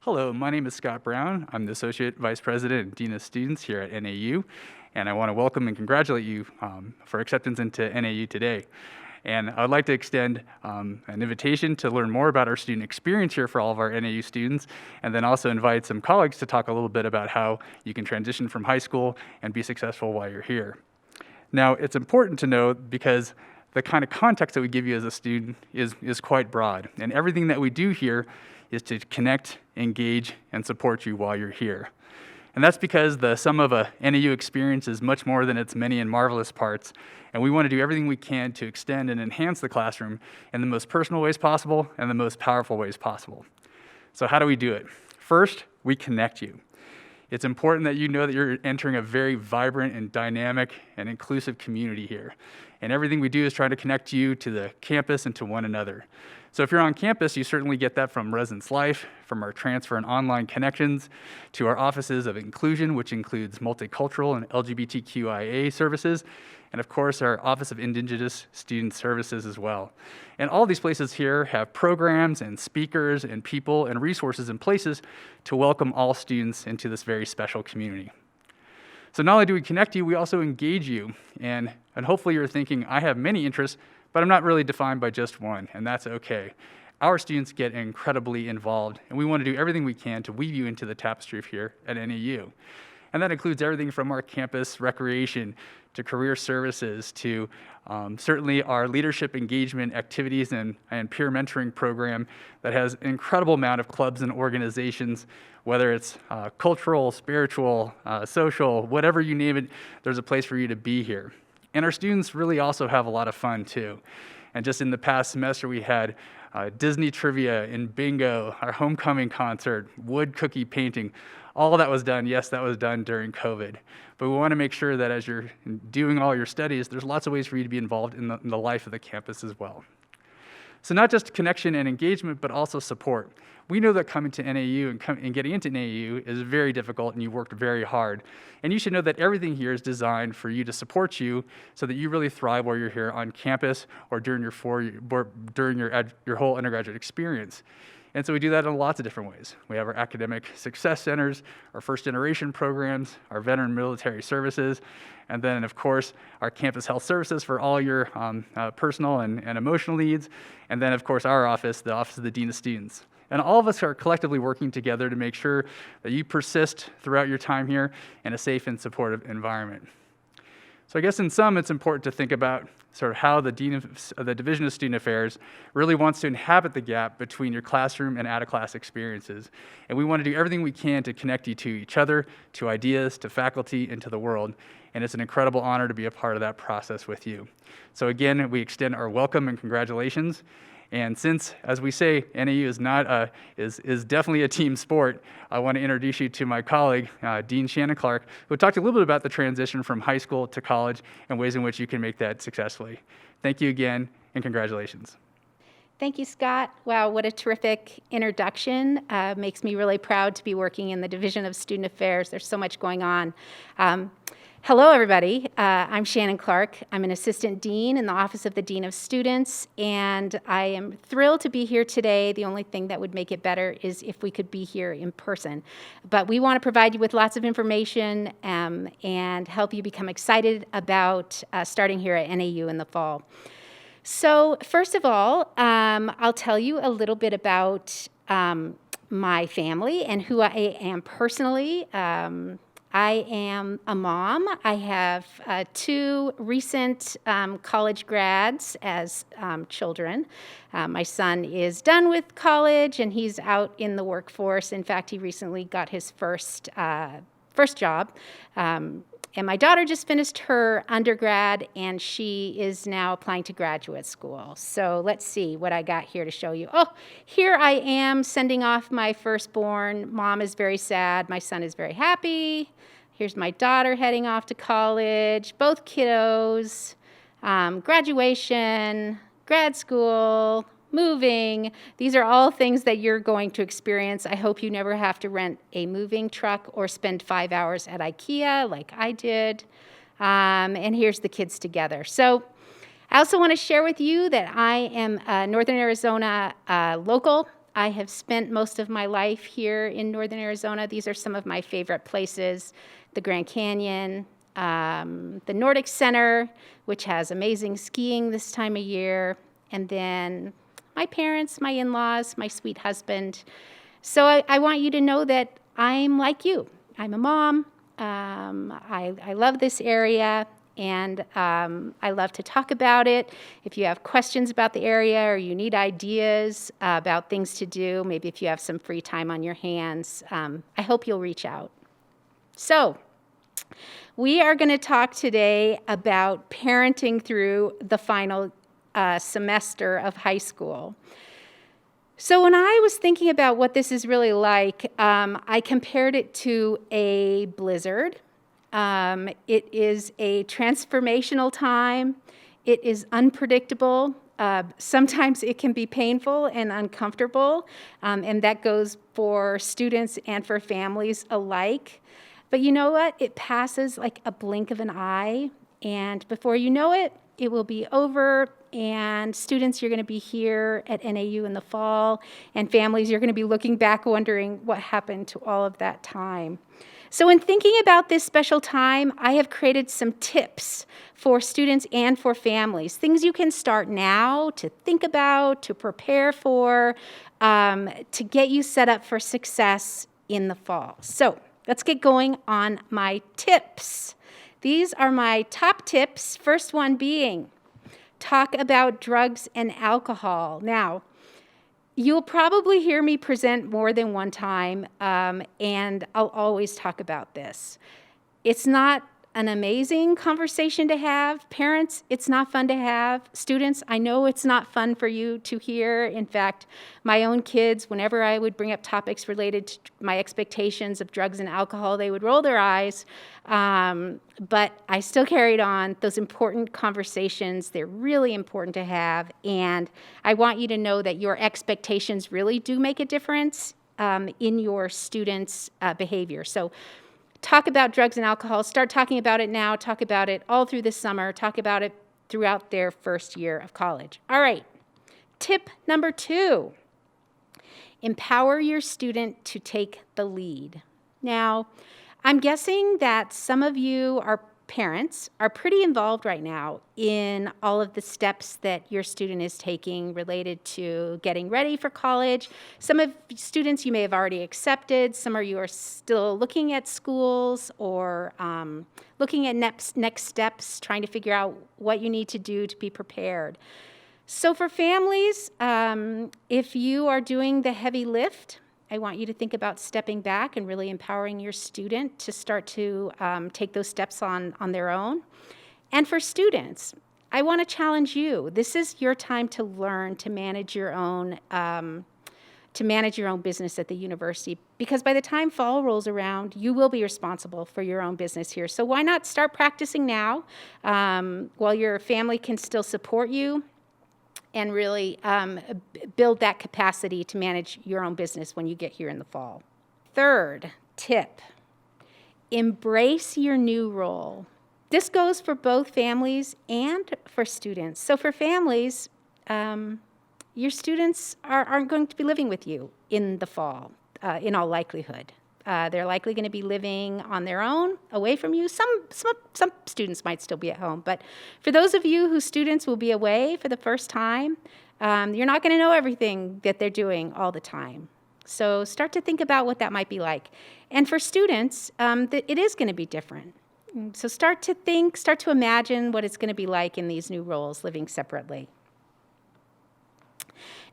Hello, my name is Scott Brown. I'm the Associate Vice President and Dean of Students here at NAU, and I want to welcome and congratulate you for acceptance into NAU today. And I'd like to extend an invitation to learn more about our student experience here for all of our NAU students, and then also invite some colleagues to talk a little bit about how you can transition from high school and be successful while you're here. Now, it's important to know because the kind of context that we give you as a student is quite broad, and everything that we do here is to connect, engage, and support you while you're here. And that's because the sum of a NAU experience is much more than its many and marvelous parts, and we want to do everything we can to extend and enhance the classroom in the most personal ways possible and the most powerful ways possible. So how do we do it? First, we connect you. It's important that you know that you're entering a very vibrant and dynamic and inclusive community here. And everything we do is try to connect you to the campus and to one another. So if you're on campus, you certainly get that from Residence Life, from our transfer and online connections, to our offices of inclusion, which includes multicultural and LGBTQIA services, and of course our Office of Indigenous Student Services as well. And all these places here have programs and speakers and people and resources and places to welcome all students into this very special community. So not only do we connect you, we also engage you. And hopefully you're thinking, I have many interests, but I'm not really defined by just one, and that's okay. Our students get incredibly involved, and we want to do everything we can to weave you into the tapestry of here at NAU. And that includes everything from our campus recreation to career services to certainly our leadership engagement activities and peer mentoring program that has an incredible amount of clubs and organizations, whether it's cultural, spiritual, social, whatever you name it, there's a place for you to be here. And our students really also have a lot of fun too. And just in the past semester, we had Disney trivia and bingo, our homecoming concert, wood cookie painting. All that was done, yes, that was done during COVID. But we want to make sure that as you're doing all your studies, there's lots of ways for you to be involved in the life of the campus as well. So not just connection and engagement, but also support. We know that coming to NAU and getting into NAU is very difficult, and you worked very hard. And you should know that everything here is designed for you to support you so that you really thrive while you're here on campus or during your whole undergraduate experience. And so we do that in lots of different ways. We have our academic success centers, our first generation programs, our veteran military services, and then of course our campus health services for all your personal and emotional needs, and then of course our office, the Office of the Dean of Students. And all of us are collectively working together to make sure that you persist throughout your time here in a safe and supportive environment. So I guess in sum, it's important to think about sort of how the Division of Student Affairs really wants to inhabit the gap between your classroom and out-of-class experiences. And we want to do everything we can to connect you to each other, to ideas, to faculty, and to the world. And it's an incredible honor to be a part of that process with you. So again, we extend our welcome and congratulations. And since, as we say, NAU is definitely a team sport, I want to introduce you to my colleague, Dean Shannon Clark, who talked a little bit about the transition from high school to college and ways in which you can make that successfully. Thank you again, and congratulations. Thank you, Scott. Wow, what a terrific introduction. Makes me really proud to be working in the Division of Student Affairs. There's so much going on. Hello, everybody. I'm Shannon Clark. I'm an assistant dean in the Office of the Dean of Students, and I am thrilled to be here today. The only thing that would make it better is if we could be here in person. But we want to provide you with lots of information and help you become excited about starting here at NAU in the fall. So first of all, I'll tell you a little bit about my family and who I am personally. I am a mom. I have two recent college grads as children. My son is done with college and he's out in the workforce. In fact, he recently got his first job. And my daughter just finished her undergrad, and she is now applying to graduate school. So let's see what I got here to show you. Oh, here I am sending off my firstborn. Mom is very sad. My son is very happy. Here's my daughter heading off to college. Both kiddos, graduation, grad school, moving. These are all things that you're going to experience. I hope you never have to rent a moving truck or spend 5 hours at IKEA like I did. And here's the kids together. So I also want to share with you that I am a Northern Arizona local. I have spent most of my life here in northern Arizona. These are some of my favorite places: the Grand Canyon, the Nordic Center, which has amazing skiing this time of year, and then my parents, my in-laws, my sweet husband. So I want you to know that I'm like you. I'm a mom. I love this area, and I love to talk about it. If you have questions about the area or you need ideas about things to do, maybe if you have some free time on your hands, I hope you'll reach out. So we are going to talk today about parenting through the final semester of high school. So when I was thinking about what this is really like, I compared it to a blizzard. It is a transformational time. It is unpredictable. Sometimes it can be painful and uncomfortable, and that goes for students and for families alike. But you know what? It passes like a blink of an eye, and before you know it, it will be over. And students, you're going to be here at NAU in the fall, and families, you're going to be looking back wondering what happened to all of that time. So in thinking about this special time, I have created some tips for students and for families, things you can start now to think about, to prepare for, to get you set up for success in the fall. So let's get going on my tips. These are my top tips. First one being, talk about drugs and alcohol. Now, you'll probably hear me present more than one time, and I'll always talk about this. It's not an amazing conversation to have. Parents, it's not fun to have. Students, I know it's not fun for you to hear. In fact, my own kids, whenever I would bring up topics related to my expectations of drugs and alcohol, they would roll their eyes. But I still carried on those important conversations. They're really important to have. And I want you to know that your expectations really do make a difference in your students' behavior. So talk about drugs and alcohol. Start talking about it now. Talk about it all through the summer. Talk about it throughout their first year of college. All right. Tip number 2, empower your student to take the lead. Now, I'm guessing that some of you are parents are pretty involved right now in all of the steps that your student is taking related to getting ready for college. Some of students you may have already accepted. Some of you are still looking at schools or looking at next steps, trying to figure out what you need to do to be prepared. So for families, if you are doing the heavy lift, I want you to think about stepping back and really empowering your student to start to take those steps on their own. And for students, I want to challenge you. This is your time to learn to manage your own business at the university, because by the time fall rolls around, you will be responsible for your own business here. So why not start practicing now while your family can still support you, and really build that capacity to manage your own business when you get here in the fall. Third tip, embrace your new role. This goes for both families and for students. So for families, your students aren't going to be living with you in the fall, in all likelihood. They're likely going to be living on their own, away from you. Some students might still be at home, but for those of you whose students will be away for the first time, you're not going to know everything that they're doing all the time. So start to think about what that might be like. And for students, it is going to be different. So start to imagine what it's going to be like in these new roles, living separately.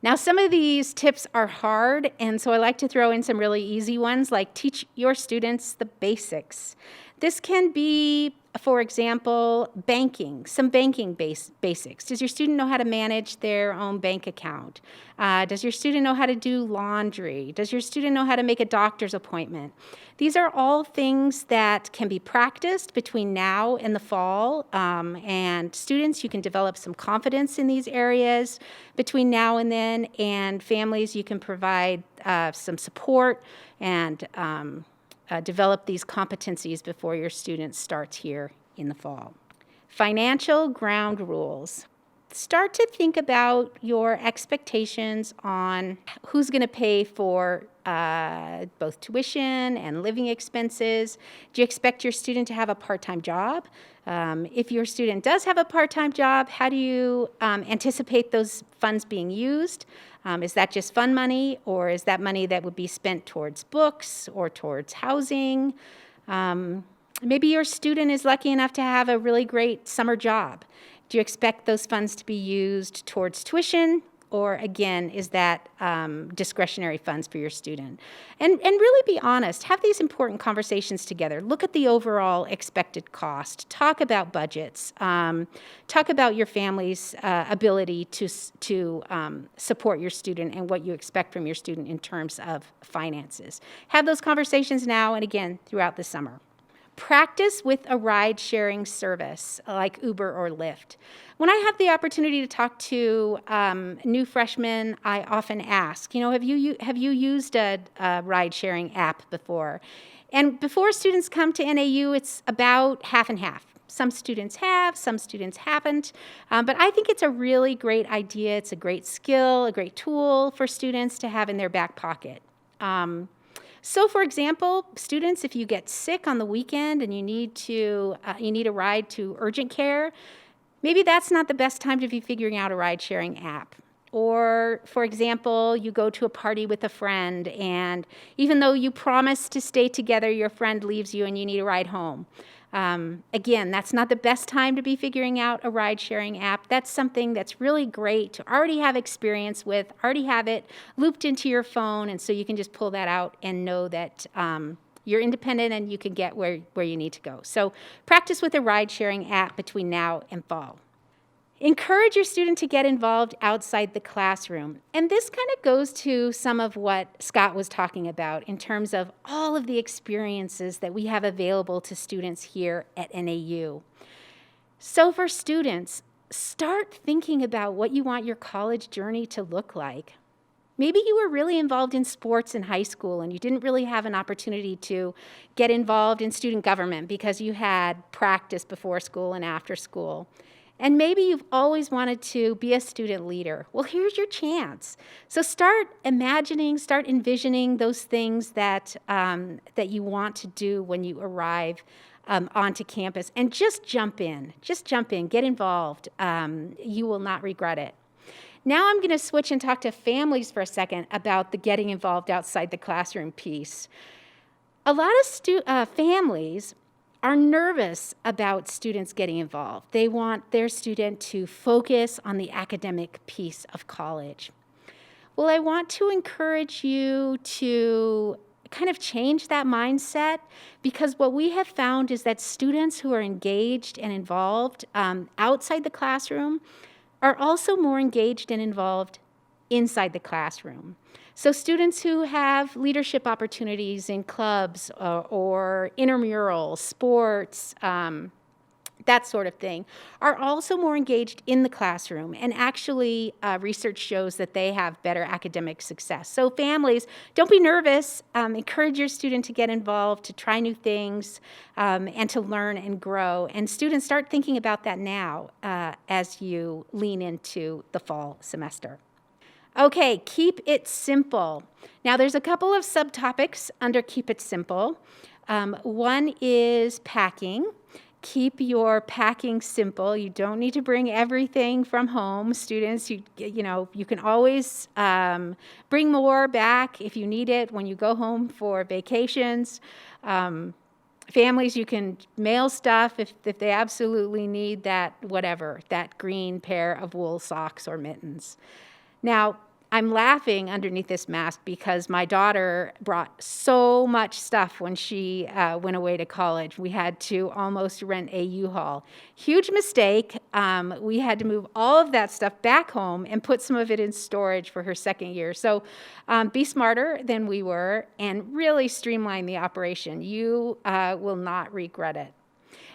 Now, some of these tips are hard, and so I like to throw in some really easy ones, like teach your students the basics. This can be, for example, banking, some banking basics. Does your student know how to manage their own bank account? Does your student know how to do laundry? Does your student know how to make a doctor's appointment? These are all things that can be practiced between now and the fall. And students, you can develop some confidence in these areas between now and then. And families, you can provide some support and develop these competencies before your student starts here in the fall. Financial ground rules. start to think about your expectations on who's going to pay for both tuition and living expenses. Do you expect your student to have a part-time job? If your student does have a part-time job, how do you anticipate those funds being used? Is that just fund money, or is that money that would be spent towards books or towards housing? Maybe your student is lucky enough to have a really great summer job. Do you expect those funds to be used towards tuition? Or again, is that discretionary funds for your student? And really be honest. Have these important conversations together. Look at the overall expected cost. Talk about budgets. Talk about your family's ability to support your student and what you expect from your student in terms of finances. Have those conversations now and again throughout the summer. Practice with a ride-sharing service like Uber or Lyft. When I have the opportunity to talk to new freshmen, I often ask, have you used a ride-sharing app before? And before students come to NAU, it's about half and half. Some students have, some students haven't. But I think it's a really great idea. It's a great skill, a great tool for students to have in their back pocket. So, for example, students, if you get sick on the weekend and you need a ride to urgent care, maybe that's not the best time to be figuring out a ride-sharing app. Or, for example, you go to a party with a friend, and even though you promised to stay together, your friend leaves you and you need a ride home. Again, that's not the best time to be figuring out a ride-sharing app. That's something that's really great to already have experience with, already have it looped into your phone, and so you can just pull that out and know that you're independent and you can get where you need to go. So practice with a ride-sharing app between now and fall. Encourage your student to get involved outside the classroom. And this kind of goes to some of what Scott was talking about in terms of all of the experiences that we have available to students here at NAU. So for students, start thinking about what you want your college journey to look like. Maybe you were really involved in sports in high school and you didn't really have an opportunity to get involved in student government because you had practice before school and after school. And maybe you've always wanted to be a student leader. Well, here's your chance. So start imagining, start envisioning those things that you want to do when you arrive onto campus, and just jump in. Just jump in, get involved. You will not regret it. Now I'm going to switch and talk to families for a second about the getting involved outside the classroom piece. A lot of families are nervous about students getting involved. They want their student to focus on the academic piece of college. Well, I want to encourage you to kind of change that mindset, because what we have found is that students who are engaged and involved outside the classroom are also more engaged and involved inside the classroom. So students who have leadership opportunities in clubs or intramurals, sports, that sort of thing, are also more engaged in the classroom. And actually, research shows that they have better academic success. So families, don't be nervous. Encourage your student to get involved, to try new things, and to learn and grow. And students, start thinking about that now as you lean into the fall semester. Okay, keep it simple. Now, there's a couple of subtopics under keep it simple. One is packing. Keep your packing simple. You don't need to bring everything from home. Students, you can always bring more back if you need it when you go home for vacations. Families, you can mail stuff if they absolutely need that green pair of wool socks or mittens. Now, I'm laughing underneath this mask because my daughter brought so much stuff when she went away to college. We had to almost rent a U-Haul. Huge mistake. We had to move all of that stuff back home and put some of it in storage for her second year. So be smarter than we were and really streamline the operation. You will not regret it.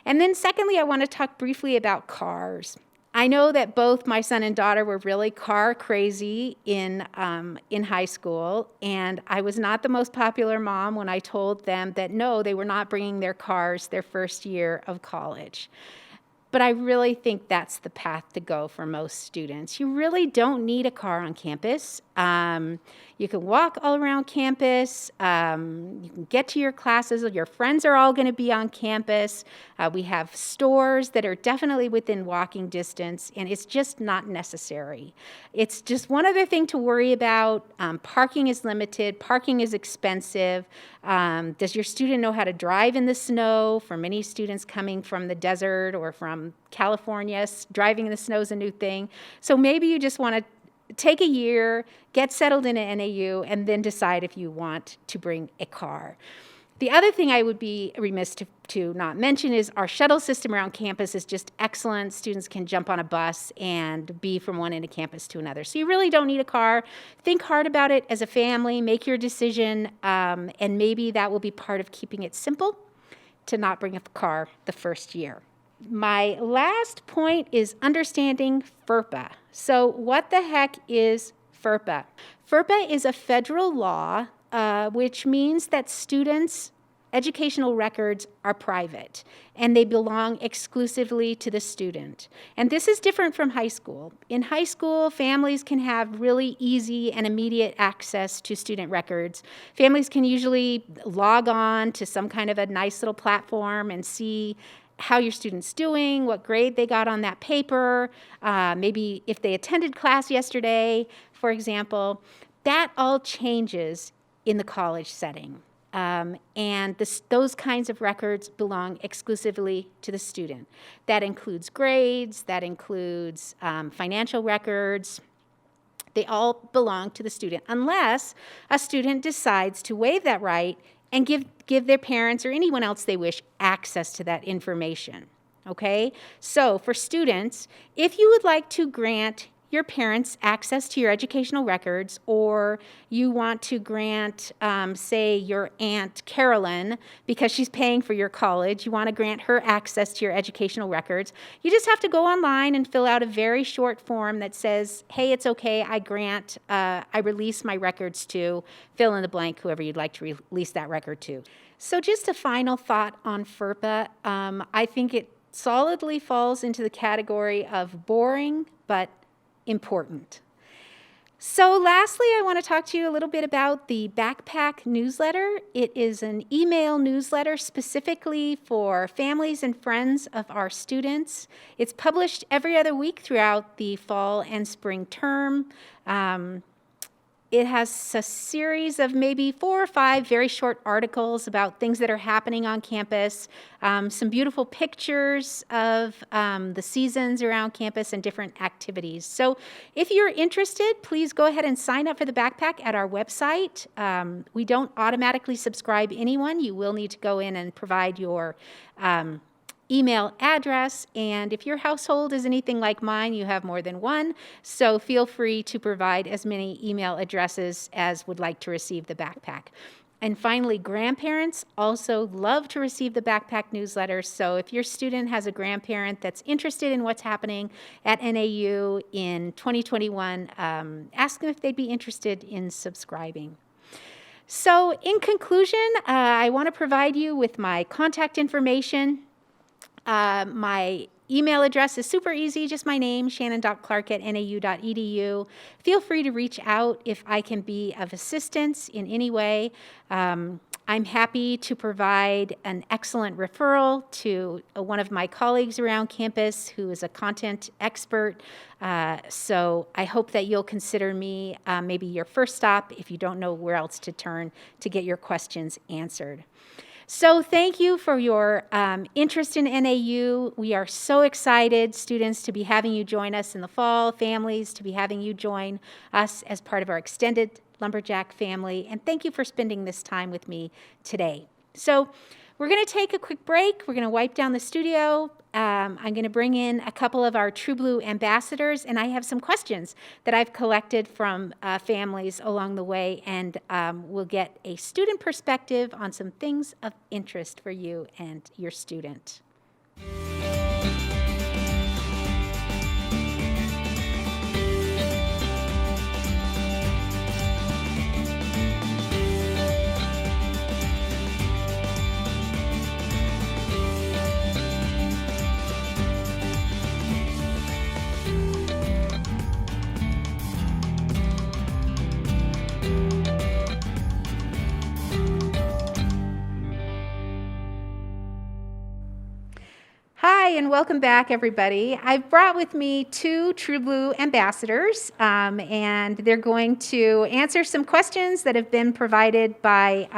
And then secondly, I want to talk briefly about cars. I know that both my son and daughter were really car crazy in high school, and I was not the most popular mom when I told them that no, they were not bringing their cars their first year of college. But I really think that's the path to go for most students. You really don't need a car on campus. You can walk all around campus. You can get to your classes. Your friends are all going to be on campus. We have stores that are definitely within walking distance, and it's just not necessary. It's just one other thing to worry about. Parking is limited. Parking is expensive. Does your student know how to drive in the snow? For many students coming from the desert or from California, driving in the snow is a new thing. So maybe you just want to take a year, get settled in at NAU, and then decide if you want to bring a car. The other thing I would be remiss to not mention is our shuttle system around campus is just excellent. Students can jump on a bus and be from one end of campus to another. So you really don't need a car. Think hard about it as a family, make your decision, and maybe that will be part of keeping it simple to not bring a car the first year. My last point is understanding FERPA. So what the heck is FERPA? FERPA is a federal law which means that students' educational records are private and they belong exclusively to the student. And this is different from high school. In high school, families can have really easy and immediate access to student records. Families can usually log on to some kind of a nice little platform and see how your student's doing, what grade they got on that paper, maybe if they attended class yesterday, for example. That all changes in the college setting. And those kinds of records belong exclusively to the student. That includes grades, that includes financial records. They all belong to the student, unless a student decides to waive that right and give their parents or anyone else they wish access to that information, okay? So for students, if you would like to grant your parents access to your educational records, or you want to grant, say, your Aunt Carolyn, because she's paying for your college, you want to grant her access to your educational records, you just have to go online and fill out a very short form that says, hey, it's okay, I release my records to, fill in the blank, whoever you'd like to release that record to. So just a final thought on FERPA. I think it solidly falls into the category of boring, but important. So lastly, I want to talk to you a little bit about the Backpack newsletter. It is an email newsletter specifically for families and friends of our students. It's published every other week throughout the fall and spring term. It has a series of maybe 4 or 5 very short articles about things that are happening on campus, some beautiful pictures of the seasons around campus and different activities. So if you're interested, please go ahead and sign up for the Backpack at our website. We don't automatically subscribe anyone. You will need to go in and provide your email address, and if your household is anything like mine, you have more than one, so feel free to provide as many email addresses as would like to receive the Backpack. And finally, grandparents also love to receive the Backpack newsletter, so if your student has a grandparent that's interested in what's happening at NAU in 2021, ask them if they'd be interested in subscribing. So in conclusion, I want to provide you with my contact information. My email address is super easy, just my name, shannon.clark@nau.edu. Feel free to reach out if I can be of assistance in any way. I'm happy to provide an excellent referral to one of my colleagues around campus who is a content expert. So I hope that you'll consider me maybe your first stop if you don't know where else to turn to get your questions answered. So thank you for your interest in NAU. We are so excited, students, to be having you join us in the fall, families, to be having you join us as part of our extended Lumberjack family. And thank you for spending this time with me today. So we're going to take a quick break. We're going to wipe down the studio. I'm going to bring in a couple of our True Blue ambassadors, and I have some questions that I've collected from families along the way, and we'll get a student perspective on some things of interest for you and your student. welcome back, everybody. I've brought with me two True Blue ambassadors, and they're going to answer some questions that have been provided by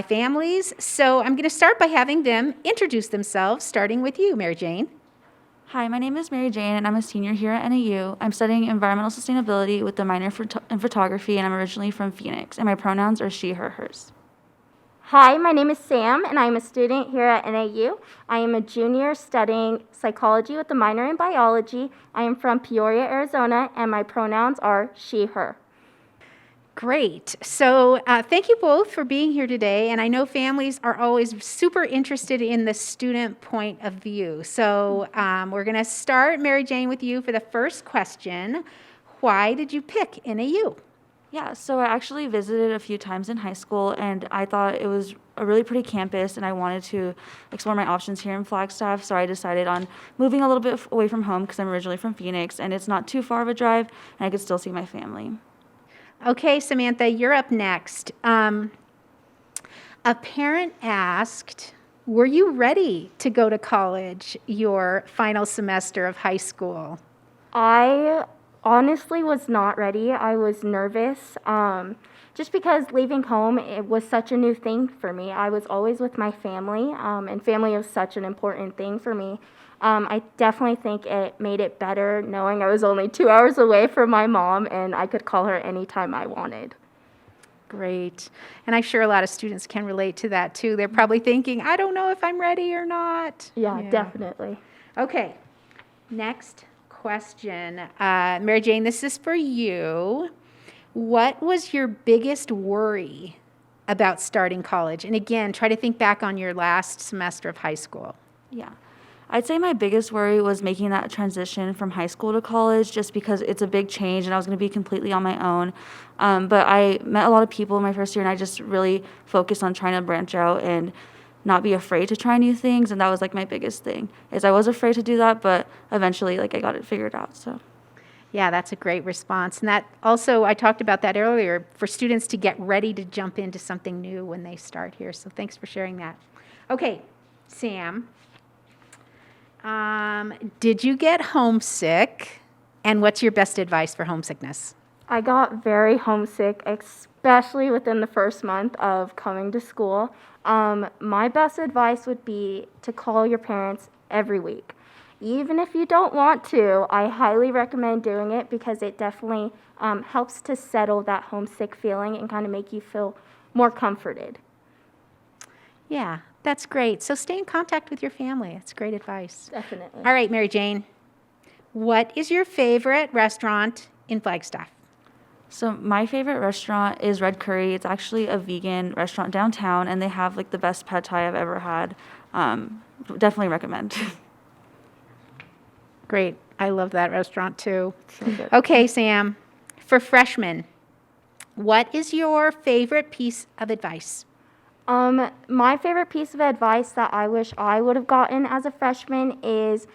families. So I'm going to start by having them introduce themselves, starting with you, Mary Jane. Hi, my name is Mary Jane, and I'm a senior here at NAU. I'm studying environmental sustainability with a minor in photography, and I'm originally from Phoenix, and my pronouns are she, her, hers. Hi, my name is Sam, and I'm a student here at NAU. I am a junior studying psychology with a minor in biology. I am from Peoria, Arizona, and my pronouns are she, her. Great. So thank you both for being here today. And I know families are always super interested in the student point of view. So we're going to start, Mary Jane, with you for the first question. Why did you pick NAU? Yeah, so I actually visited a few times in high school, and I thought it was a really pretty campus, and I wanted to explore my options here in Flagstaff, so I decided on moving a little bit away from home because I'm originally from Phoenix, and it's not too far of a drive, and I could still see my family. Okay, Samantha, you're up next. A parent asked, were you ready to go to college your final semester of high school? I honestly was not ready. I was nervous, just because leaving home, it was such a new thing for me. I was always with my family, and family was such an important thing for me. I definitely think it made it better knowing I was only 2 hours away from my mom and I could call her anytime I wanted. Great. And I'm sure a lot of students can relate to that too. They're probably thinking, I don't know if I'm ready or not. Yeah, definitely. Okay. Next question. Mary Jane, this is for you. What was your biggest worry about starting college? And again, try to think back on your last semester of high school. Yeah. I'd say my biggest worry was making that transition from high school to college just because it's a big change and I was going to be completely on my own. But I met a lot of people in my first year and I just really focused on trying to branch out and not be afraid to try new things. And that was like my biggest thing is I was afraid to do that, but eventually like I got it figured out. So. Yeah, that's a great response. And that also, I talked about that earlier, for students to get ready to jump into something new when they start here. So thanks for sharing that. Okay, Sam. Did you get homesick? And what's your best advice for homesickness? I got very homesick, especially within the first month of coming to school. My best advice would be to call your parents every week. Even if you don't want to, I highly recommend doing it because it definitely helps to settle that homesick feeling and kind of make you feel more comforted. Yeah, that's great. So stay in contact with your family. That's great advice. Definitely. All right, Mary Jane. What is your favorite restaurant in Flagstaff? So my favorite restaurant is Red Curry. It's actually a vegan restaurant downtown, and they have like the best pad thai I've ever had. Definitely recommend. Great. I love that restaurant too. So good. Okay, Sam. For freshmen, what is your favorite piece of advice? My favorite piece of advice that I wish I would have gotten as a freshman is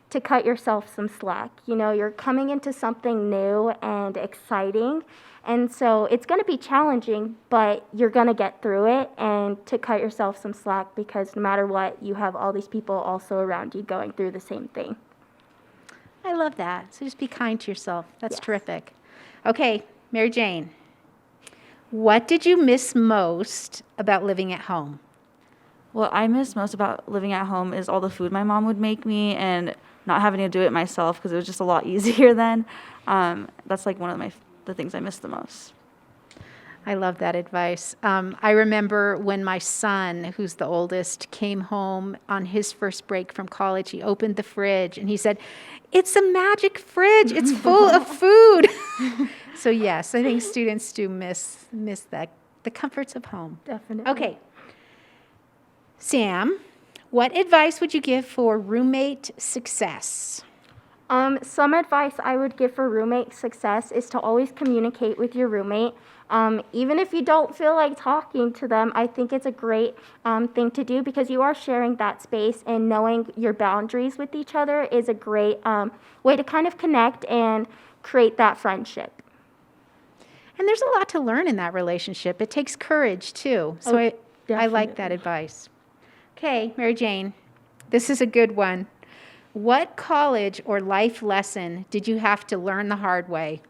to cut yourself some slack. You know, you're coming into something new and exciting, and so it's going to be challenging, but you're going to get through it, and to cut yourself some slack because no matter what, you have all these people also around you going through the same thing. I love that. So just be kind to yourself. That's Yes. terrific. Okay, Mary Jane. What did you miss most about living at home? What I miss most about living at home is all the food my mom would make me and not having to do it myself because it was just a lot easier then. That's like one of the things I miss the most. I love that advice. I remember when my son, who's the oldest, came home on his first break from college, he opened the fridge and he said, "It's a magic fridge. It's full of food." So yes, I think students do miss that, the comforts of home. Definitely. Okay. Sam, what advice would you give for roommate success? Some advice I would give for roommate success is to always communicate with your roommate. Even if you don't feel like talking to them, I think it's a great thing to do because you are sharing that space, and knowing your boundaries with each other is a great way to kind of connect and create that friendship. And there's a lot to learn in that relationship. It takes courage too. So I like that definitely. advice. Okay, Mary Jane, this is a good one. What college or life lesson did you have to learn the hard way?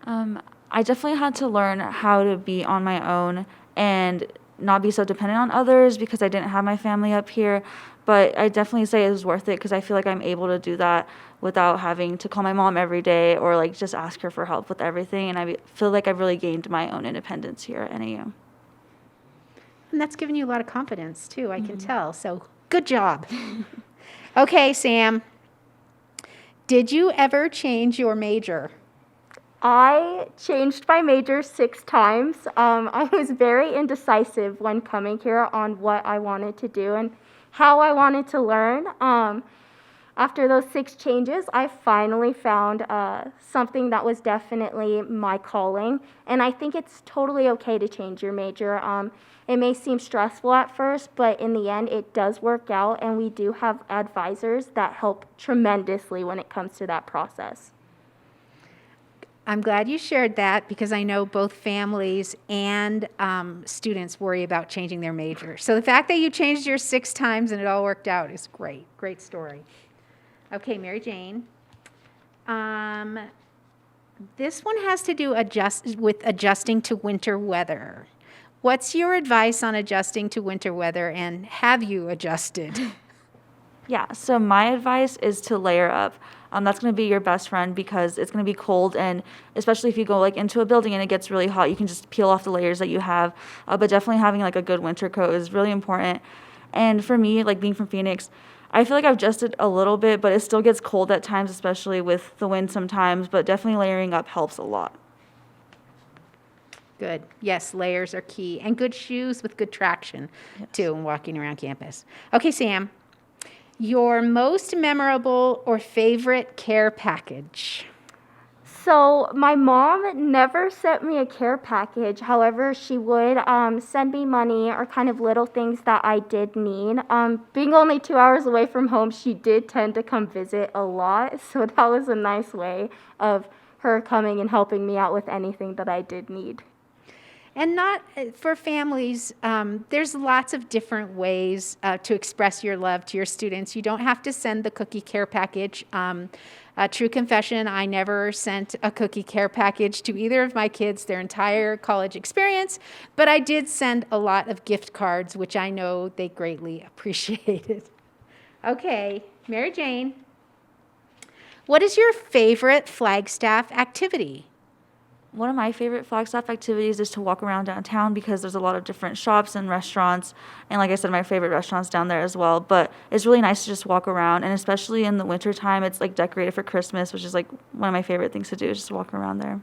I definitely had to learn how to be on my own and not be so dependent on others because I didn't have my family up here. But I definitely say it was worth it because I feel like I'm able to do that without having to call my mom every day or like just ask her for help with everything. And I feel like I've really gained my own independence here at NAU. And that's given you a lot of confidence too, I can tell. So good job. Okay, Sam. Did you ever change your major? I changed my major 6 times. I was very indecisive when coming here on what I wanted to do and how I wanted to learn. After those 6 changes, I finally found something that was definitely my calling. And I think it's totally okay to change your major. It may seem stressful at first, but in the end, it does work out. And we do have advisors that help tremendously when it comes to that process. I'm glad you shared that because I know both families and students worry about changing their major. So the fact that you changed yours 6 times and it all worked out is great. Great story. Okay, Mary Jane. This one has to do with adjusting to winter weather. What's your advice on adjusting to winter weather, and have you adjusted? Yeah, so my advice is to layer up. That's going to be your best friend because it's going to be cold, and especially if you go like into a building and it gets really hot, you can just peel off the layers that you have. But definitely having like a good winter coat is really important. And for me, like being from Phoenix, I feel like I've adjusted a little bit, but it still gets cold at times, especially with the wind sometimes. But definitely layering up helps a lot. Good. Yes, layers are key. And good shoes with good traction, too, when walking around campus. Okay, Sam. Your most memorable or favorite care package? So my mom never sent me a care package. However, she would send me money or kind of little things that I did need. Being only 2 hours away from home, she did tend to come visit a lot. So that was a nice way of her coming and helping me out with anything that I did need. And not for families, there's lots of different ways to express your love to your students. You don't have to send the cookie care package. True confession, I never sent a cookie care package to either of my kids their entire college experience, but I did send a lot of gift cards, which I know they greatly appreciated. Okay, Mary Jane, what is your favorite Flagstaff activity? One of my favorite Flagstaff activities is to walk around downtown because there's a lot of different shops and restaurants. And like I said, my favorite restaurant's down there as well. But it's really nice to just walk around. And especially in the wintertime, it's like decorated for Christmas, which is like one of my favorite things to do is just walk around there.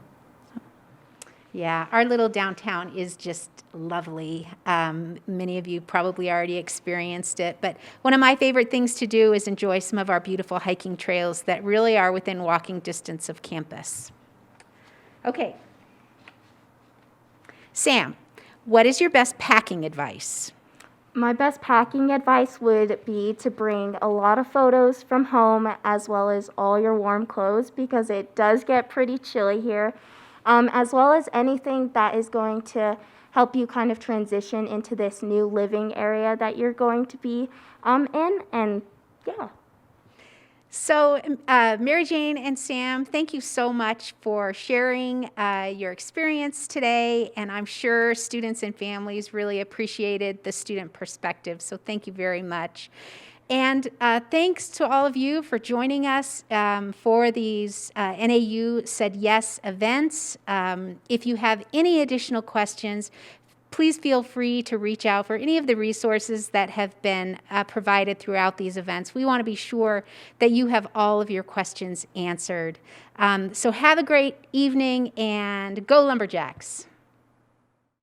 Yeah, our little downtown is just lovely. Many of you probably already experienced it, but one of my favorite things to do is enjoy some of our beautiful hiking trails that really are within walking distance of campus. Okay. Sam, what is your best packing advice? My best packing advice would be to bring a lot of photos from home as well as all your warm clothes because it does get pretty chilly here, as well as anything that is going to help you kind of transition into this new living area that you're going to be in, and yeah. So, Mary Jane and Sam, thank you so much for sharing your experience today, and I'm sure students and families really appreciated the student perspective, so thank you very much. And thanks to all of you for joining us for these NAU Said Yes events. If you have any additional questions, please feel free to reach out for any of the resources that have been provided throughout these events. We want to be sure that you have all of your questions answered. So have a great evening and go Lumberjacks.